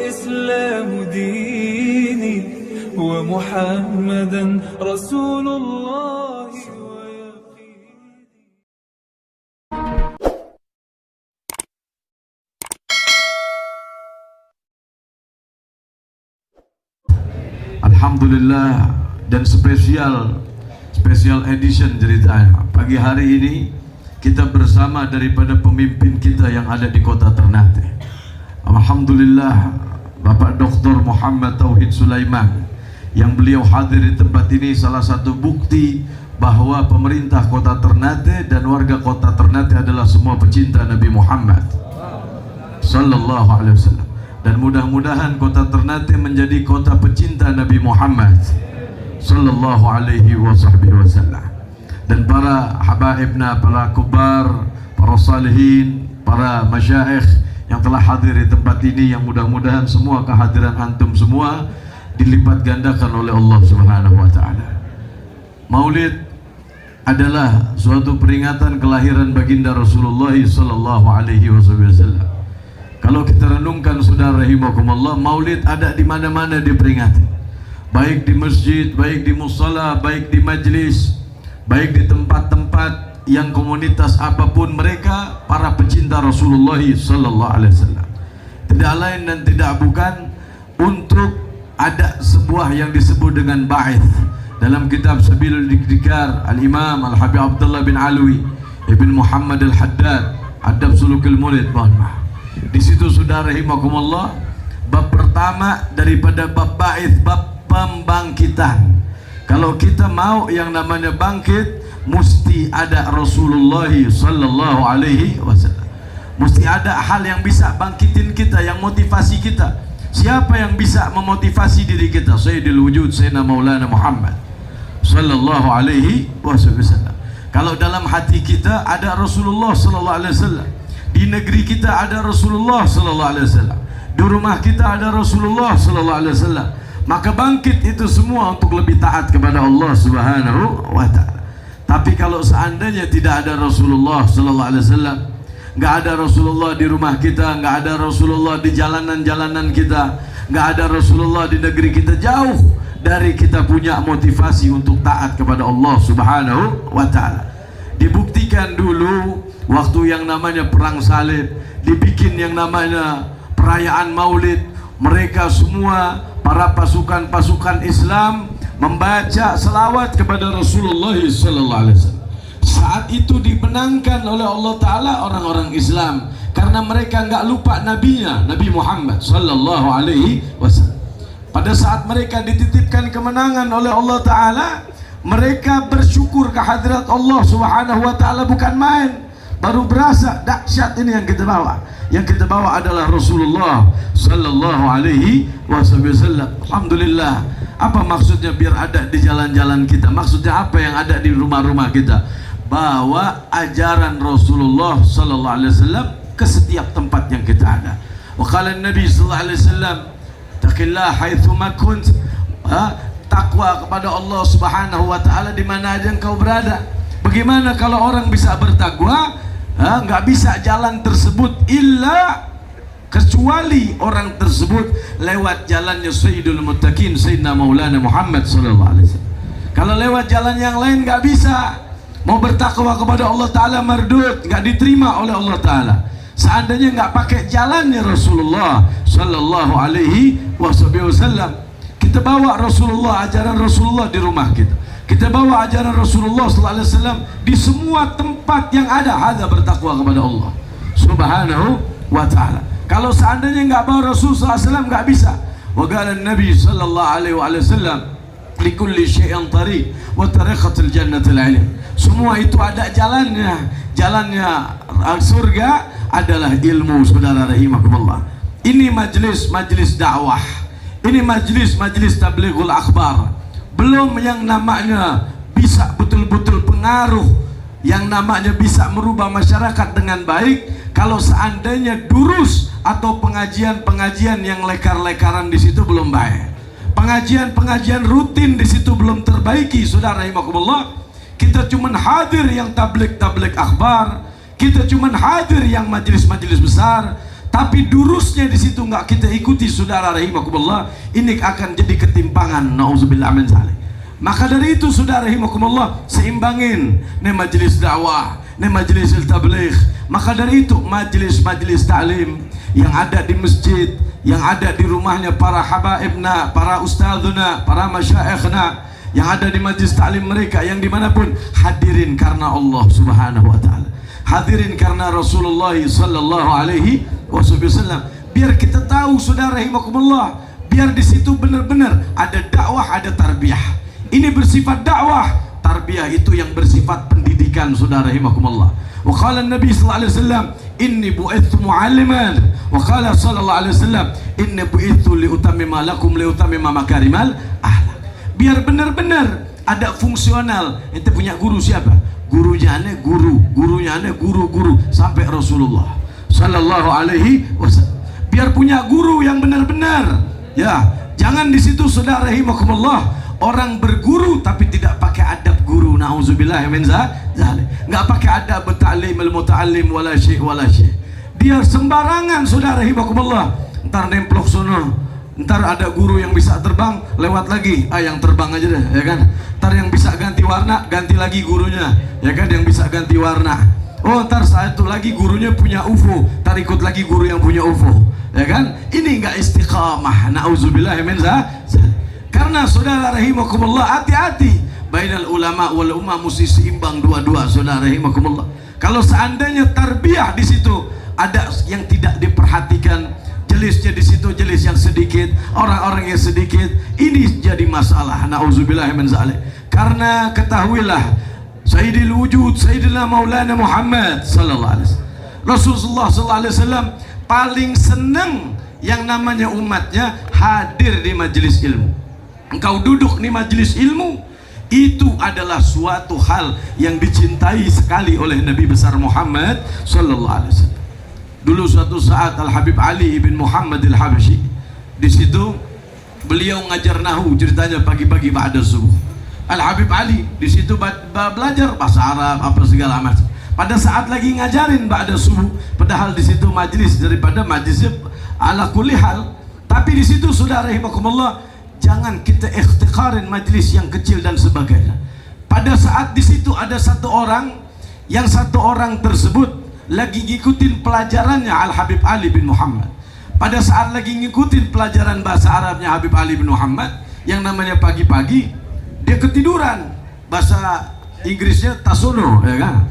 والإسلام ديني ومحمدا رسول الله ويقيني. Alhamdulillah, dan special edition ceritanya. Pagi hari ini kita bersama daripada pemimpin kita yang ada di kota Ternate. Alhamdulillah, Bapak Dr. Muhammad Tauhid Sulaiman, yang beliau hadir di tempat ini salah satu bukti bahwa pemerintah kota Ternate dan warga kota Ternate adalah semua pecinta Nabi Muhammad sallallahu alaihi wasallam. Dan mudah-mudahan kota Ternate menjadi kota pecinta Nabi Muhammad sallallahu alaihi wasallam. Dan para habaibna, para kubar, para salihin, para masyayikh yang telah hadir di tempat ini, yang mudah-mudahan semua kehadiran antum semua dilipat gandakan oleh Allah Subhanahu wa taala. Maulid adalah suatu peringatan kelahiran baginda Rasulullah sallallahu alaihi wasallam. Kalau kita renungkan saudara rahimakumullah, Maulid ada di mana-mana diperingati. Baik di masjid, baik di musala, baik di majlis, baik di tempat-tempat yang komunitas apapun mereka, para pecinta Rasulullah sallallahu alaihi wasallam. Tidak lain dan tidak bukan untuk ada sebuah yang disebut dengan ba'ith. Dalam kitab Sabilul Dikdikar, Al-Imam Al-Habib Abdullah bin Alwi Ibn Muhammad Al-Haddad, Adab Sulukul Murid, di situ saudara rahimakumullah, bab pertama daripada bab ba'ith, bab pembangkitan. Kalau kita mau yang namanya bangkit, mesti ada Rasulullah sallallahu alaihi wasallam. Mesti ada hal yang bisa bangkitin kita, yang motivasi kita. Siapa yang bisa memotivasi diri kita? Sayyidul Wujud Sayyidina Maulana Muhammad sallallahu alaihi wasallam. Kalau dalam hati kita ada Rasulullah sallallahu alaihi wasallam, di negeri kita ada Rasulullah sallallahu alaihi wasallam, di rumah kita ada Rasulullah sallallahu alaihi wasallam, maka bangkit itu semua untuk lebih taat kepada Allah Subhanahu wa taala. Tapi kalau seandainya tidak ada Rasulullah sallallahu alaihi wasallam, nggak ada Rasulullah di rumah kita, nggak ada Rasulullah di jalanan-jalanan kita, nggak ada Rasulullah di negeri kita, jauh dari kita punya motivasi untuk taat kepada Allah Subhanahu wa taala. Dibuktikan dulu waktu yang namanya perang salib, dibikin yang namanya perayaan Maulid, mereka semua para pasukan-pasukan Islam membaca selawat kepada Rasulullah sallallahu alaihi wasallam. Saat itu dimenangkan oleh Allah Ta'ala orang-orang Islam, karena mereka enggak lupa nabinya, Nabi Muhammad sallallahu alaihi wasallam. Pada saat mereka dititipkan kemenangan oleh Allah Ta'ala, mereka bersyukur kehadirat Allah Subhanahu wa taala bukan main. Baru berasa dahsyat ini yang kita bawa. Yang kita bawa adalah Rasulullah sallallahu alaihi wasallam. Alhamdulillah. Apa maksudnya biar ada di jalan-jalan kita? Maksudnya apa yang ada di rumah-rumah kita? Bawa ajaran Rasulullah sallallahu alaihi wasallam ke setiap tempat yang kita ada. Wa qala Nabi sallallahu alaihi wasallam, "Taqillah haitsu ma kunt." Takwa kepada Allah Subhanahu wa taala di mana aja engkau berada. Bagaimana kalau orang bisa bertakwa? Nggak bisa jalan tersebut illa kecuali orang tersebut lewat jalannya Sayyidul Muttaqin Sayyidina Maulana Muhammad sallallahu alaihi wasallam. Kalau lewat jalan yang lain nggak bisa. Mau bertakwa kepada Allah Ta'ala mardud, nggak diterima oleh Allah Ta'ala. Seandainya nggak pakai jalannya Rasulullah sallallahu alaihi wasallam. Kita bawa Rasulullah, ajaran Rasulullah di rumah kita. Kita bawa ajaran Rasulullah sallallahu alaihi wasallam di semua tempat yang ada. Hadza bertakwa kepada Allah Subhanahu wa taala. Kalau seandainya enggak bawa Rasul sallallahu alaihi wasallam enggak bisa. Wa qala Nabi sallallahu alaihi wasallam, "Likulli syai'in tariq wa tariqatul jannatil 'ilm." Semua itu ada jalannya. Jalannya surga adalah ilmu, saudara rahimakumullah. Ini majlis dakwah. Ini majlis tablighul akhbar. Belum yang namanya bisa betul-betul pengaruh, yang namanya bisa merubah masyarakat dengan baik. Kalau seandainya durus atau pengajian-pengajian yang lekar-lekaran di situ belum baik, pengajian-pengajian rutin di situ belum terbaiki, saudara rahimakumullah. Kita cuma hadir yang tabligh akhbar, kita cuma hadir yang majlis-majlis besar, tapi durusnya di situ nggak kita ikuti, saudara rahimakumullah, ini akan jadi ketimpangan. Nauzubillah min dzalik. Maka dari itu, saudara rahimakumullah, seimbangin nih majelis dakwah, nih majelis tabligh. Maka dari itu majelis ta'lim yang ada di masjid, yang ada di rumahnya para habaibna, para ustadzuna, para masyaikhna, yang ada di majelis ta'lim mereka, yang dimanapun, hadirin karena Allah subhanahu wa ta'ala, hadirin karena Rasulullah sallallahu alaihi wasallam. Biar kita tahu, saudara rahimakumullah, biar di situ benar-benar ada dakwah, ada tarbiyah. Ini bersifat dakwah, tarbiyah itu yang bersifat pendidikan, saudara rahimakumullah. Wa qala Nabi sallallahu alaihi wasallam, inni bu'ithu mu'alliman. Wa qala sallallahu alaihi wasallam, inni bu'ithu liutammima lakum liutammima makarimal akhlak. Biar benar-benar ada fungsional. Ente punya guru siapa? Gurunya aneh guru, gurunya aneh guru sampai Rasulullah sallallahu alaihi wasallam. Biar punya guru yang benar-benar. Ya, jangan di situ, saudara rahimakumullah, orang berguru tapi tidak pakai adab guru. Nauzubillah min dzalik. Enggak pakai adab ta'lim al-muta'allim wala syai' wala syai'. Dia sembarangan, saudara rahimakumullah. Entar nemplok sono, entar ada guru yang bisa terbang, lewat lagi, yang terbang aja deh, ya kan. Entar yang bisa ganti warna, ganti lagi gurunya, ya kan, yang bisa ganti warna. Oh, ntar satu lagi gurunya punya UFO, ntar ikut lagi guru yang punya UFO, ya kan. Ini enggak istiqamah. Nauzubillah min dzalik. Karena, saudara rahimakumullah, hati-hati, bainal ulama wal ummah, mesti seimbang dua-dua, saudara rahimakumullah. Kalau seandainya tarbiyah di situ ada yang tidak diperhatikan, jelisnya di situ jelis yang sedikit, orang-orang yang sedikit, ini jadi masalah. Nauzubillah min dzalik. Karena ketahuilah, Sayyidil wujud, Sayyidina Maulana Muhammad sallallahu alaihi wasallam, Rasulullah sallallahu alaihi wasallam paling senang yang namanya umatnya hadir di majelis ilmu. Engkau duduk di majelis ilmu, itu adalah suatu hal yang dicintai sekali oleh Nabi besar Muhammad sallallahu alaihi wasallam. Dulu suatu saat Al Habib Ali bin Muhammad Al Habsyi, di situ beliau ngajar nahu, ceritanya pagi-pagi ba'da subuh. Al Habib Ali di situ belajar bahasa Arab apa segala macam. Pada saat lagi ngajarin ba'da subuh, padahal di situ majelis daripada majelis ala kulli hal. Tapi di situ, saudara rahimakumullah, jangan kita ikhtiqarin majelis yang kecil dan sebagainya. Pada saat di situ ada satu orang, yang satu orang tersebut lagi ngikutin pelajarannya Al Habib Ali bin Muhammad. Pada saat lagi ngikutin pelajaran bahasa Arabnya Habib Ali bin Muhammad, yang namanya pagi-pagi dia ketiduran, bahasa Inggrisnya tasono, ya kan.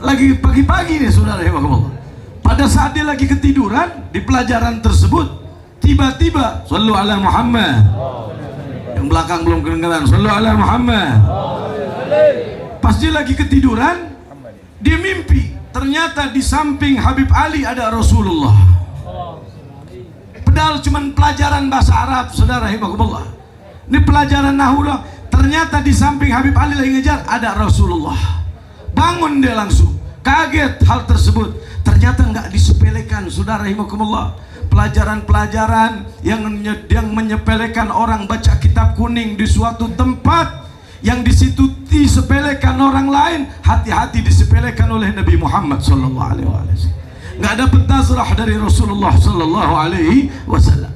Lagi pagi-pagi nih, saudara rahimakumullah. Pada saat dia lagi ketiduran di pelajaran tersebut, tiba-tiba sallu ala Muhammad. Yang belakang belum kedengaran, sallu ala Muhammad. Pas dia lagi ketiduran, dia mimpi, ternyata di samping Habib Ali ada Rasulullah. Padahal cuman pelajaran bahasa Arab, saudara rahimakumullah. Ini pelajaran nahwu. Ternyata di samping Habib Ali lagi ngejar ada Rasulullah. Bangun dia langsung, kaget hal tersebut. Ternyata nggak disepelekan, saudara rahimakumullah. Pelajaran-pelajaran yang menyepelekan orang baca kitab kuning di suatu tempat, yang di situ disepelekan orang lain, hati-hati disepelekan oleh Nabi Muhammad sallallahu alaihi wasallam. Nggak dapat nazrah dari Rasulullah sallallahu alaihi wasallam.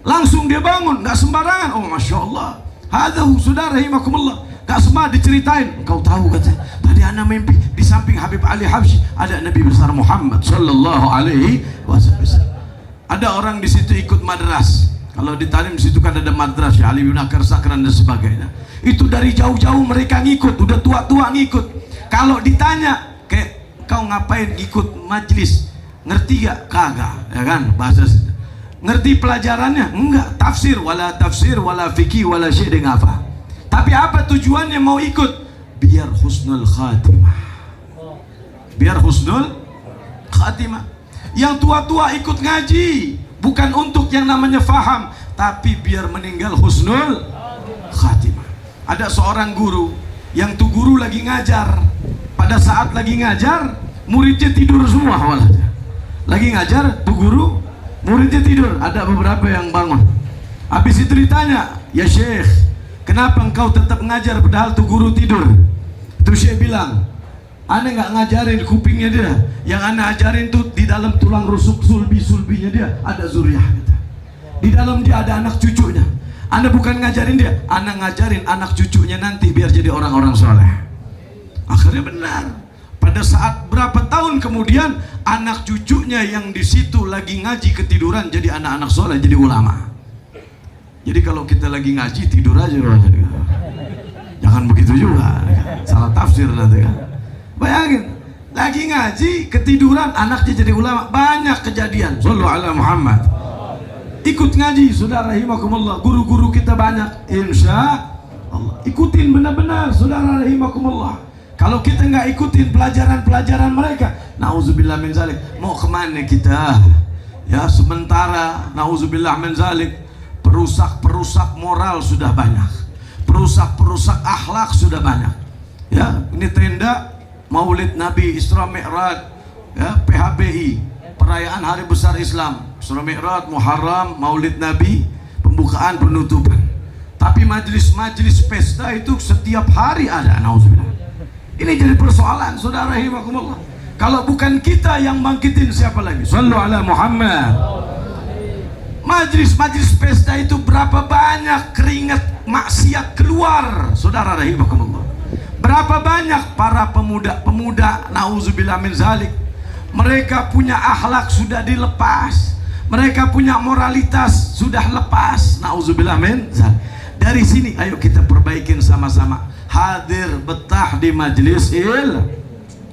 Langsung dia bangun, nggak sembarangan. Oh, masya Allah. Hadahu, saudara rahimakumullah, gak semua diceritain. Engkau tahu, kata, tadi ana mimpi di samping Habib Ali Habsyi ada Nabi besar Muhammad sallallahu alaihi wasallam. Ada orang di situ ikut madras. Kalau di Tarim di situ kan ada madras ya, Ali bin Akar Sakran dan sebagainya. Itu dari jauh-jauh mereka ngikut, udah tua-tua ngikut. Kalau ditanya, kayak kau ngapain ikut majlis? Ngerti gak? Kagak, ya kan bahasa. Ngerti pelajarannya? Enggak. Tafsir wala fikih wala syai' apa. Tapi apa tujuannya mau ikut? Biar husnul khatimah. Biar husnul khatimah. Yang tua-tua ikut ngaji bukan untuk yang namanya faham, tapi biar meninggal husnul khatimah. Ada seorang guru, yang tuh guru lagi ngajar. Pada saat lagi ngajar, muridnya tidur semua walahnya. Lagi ngajar, tuh guru, muridnya tidur, ada beberapa yang bangun. Habis itu ditanya, ya Syekh, kenapa engkau tetap ngajar padahal tuh guru tidur? Terus Syekh bilang, Ana nggak ngajarin kupingnya dia. Yang ana ajarin tuh di dalam tulang rusuk sulbi-sulbinya dia ada zuriat kita. Di dalam dia ada anak cucunya. Ana bukan ngajarin dia, ana ngajarin anak cucunya nanti biar jadi orang-orang soleh. Akhirnya benar. Pada saat berapa tahun kemudian anak cucunya yang di situ lagi ngaji ketiduran jadi anak-anak soleh, jadi ulama. Jadi kalau kita lagi ngaji tidur aja, jangan begitu juga, salah tafsir nanti kan. Bayangin, lagi ngaji ketiduran anaknya jadi ulama, banyak kejadian. Sallu ala Muhammad. Ikut ngaji, saudara rahimakumullah. Guru-guru kita banyak, insya Allah. Ikutin benar-benar, saudara rahimakumullah. Kalau kita nggak ikutin pelajaran-pelajaran mereka, nauzubillah min zalik, mau kemana kita? Ya sementara, nauzubillah min zalik, perusak-perusak moral sudah banyak, perusak-perusak akhlak sudah banyak. Ya, ini tenda Maulid Nabi Isra Mi'raj, ya, PHBI, perayaan Hari Besar Islam, Isra Mi'raj, Muharram, Maulid Nabi, pembukaan, penutupan. Tapi majelis-majelis pesta itu setiap hari ada, nauzubillah. Ini jadi persoalan, saudara rahimakumullah. Kalau bukan kita yang bangkitin, siapa lagi? Sallu ala Muhammad. Majelis-majelis pesta itu berapa banyak keringat maksiat keluar, saudara rahimakumullah. Berapa banyak para pemuda-pemuda, nauzubillah min zalik, mereka punya akhlak sudah dilepas, mereka punya moralitas sudah lepas, nauzubillah min zalik. Dari sini ayo kita perbaikin sama-sama. Hadir betah di majelis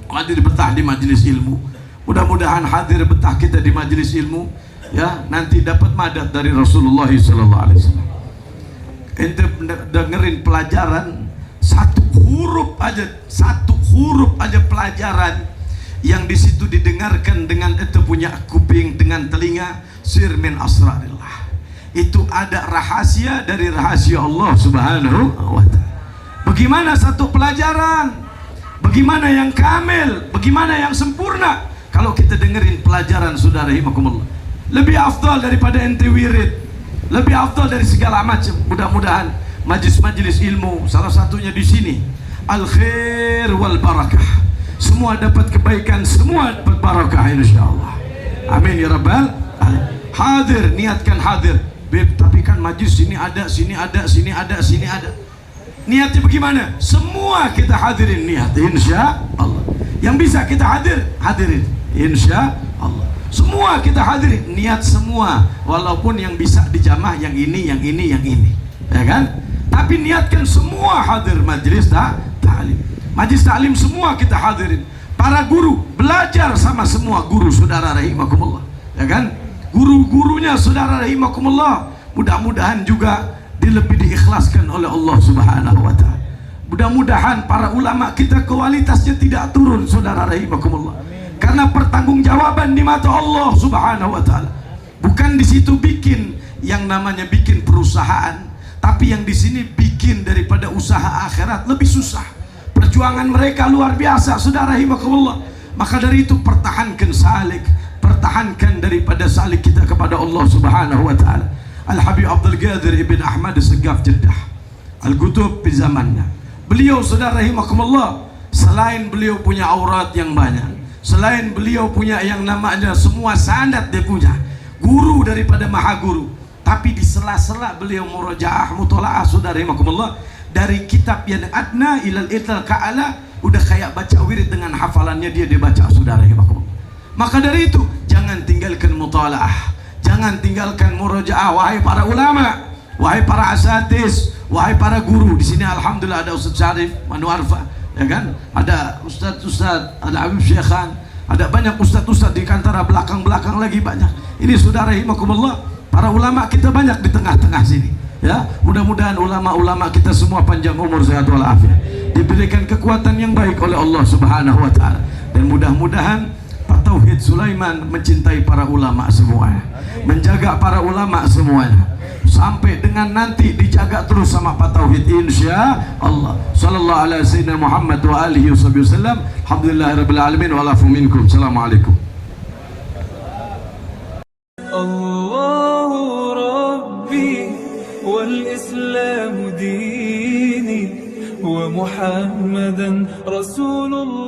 hadir betah di majelis ilmu. Mudah-mudahan hadir betah kita di majelis ilmu, ya, nanti dapat madat dari Rasulullah sallallahu alaihi wasallam. Ente dengerin pelajaran satu huruf aja pelajaran yang di situ didengarkan dengan ente punya kuping, dengan telinga, sir min asrarillah. Itu ada rahasia dari rahasia Allah Subhanahu wa ta'ala. Bagaimana satu pelajaran, bagaimana yang kamil, bagaimana yang sempurna kalau kita dengerin pelajaran, saudara rahimakumullah. Lebih afdal daripada ente wirid, lebih afdal dari segala macam. Mudah-mudahan majelis-majelis ilmu, salah satunya di sini, al khair wal barakah, semua dapat kebaikan, semua dapat barakah insyaallah. Amin ya rabbal alamin. Hadir, niatkan hadir. Tapi kan majelis sini ada, sini ada, sini ada, sini ada. Niatnya bagaimana? Semua kita hadirin niat, insya Allah. Yang bisa kita hadirin, insya Allah. Semua kita hadirin, niat semua. Walaupun yang bisa dijamah yang ini, yang ini, yang ini, ya kan? Tapi niatkan semua hadir majelis ta'lim. Majelis ta'lim semua kita hadirin. Para guru belajar sama semua guru, saudara rahimakumullah, ya kan? Guru-gurunya, saudara rahimakumullah, mudah-mudahan juga lebih diikhlaskan oleh Allah Subhanahu wa ta'ala. Mudah-mudahan para ulama kita kualitasnya tidak turun, saudara rahimakumullah. Karena pertanggungjawaban di mata Allah Subhanahu wa ta'ala. Bukan di situ bikin yang namanya bikin perusahaan, tapi yang di sini bikin daripada usaha akhirat lebih susah. Perjuangan mereka luar biasa, saudara rahimakumullah. Maka dari itu pertahankan salik, pertahankan daripada salik kita kepada Allah Subhanahu wa ta'ala. Al-Habib Abdul Qadir Ibn Ahmad Segaf Jeddah, Al-Qutub di zamannya. Beliau, saudara rahimakumullah, selain beliau punya aurat yang banyak, selain beliau punya yang namanya semua sanad dia punya, guru daripada maha guru, tapi di sela-sela beliau murajaah, mutolaah, saudara rahimakumullah, dari kitab yang adna ilal ital ka'ala, udah kayak baca wirid dengan hafalannya dia baca, saudara rahimakumullah. Maka dari itu jangan tinggalkan mutolaah, jangan tinggalkan murajaah, wahai para ulama, wahai para asatis, wahai para guru. Di sini alhamdulillah ada Ustaz Syarif Manuarfa, ya kan? Ada Ustaz, ada Habib Syekhan, ada banyak ustaz-ustaz di antara belakang-belakang lagi banyak. Ini saudara rahimakumullah, para ulama kita banyak di tengah-tengah sini. Ya, mudah-mudahan ulama-ulama kita semua panjang umur, sehat walafiat, diberikan kekuatan yang baik oleh Allah Subhanahu wa ta'ala. Dan mudah-mudahan Pak Tauhid Sulaiman mencintai para ulama semuanya, menjaga para ulama semuanya, sampai dengan nanti dijaga terus sama Pak Tauhid, insya Allah. Sallallahu alaihi wasallam Muhammad wa alihi wasallam. Alhamdulillahirabbil alamin wa lafu minkum. Assalamualaikum. Allahu Rabbi wal Islam dini wa Muhammadan Rasulullah.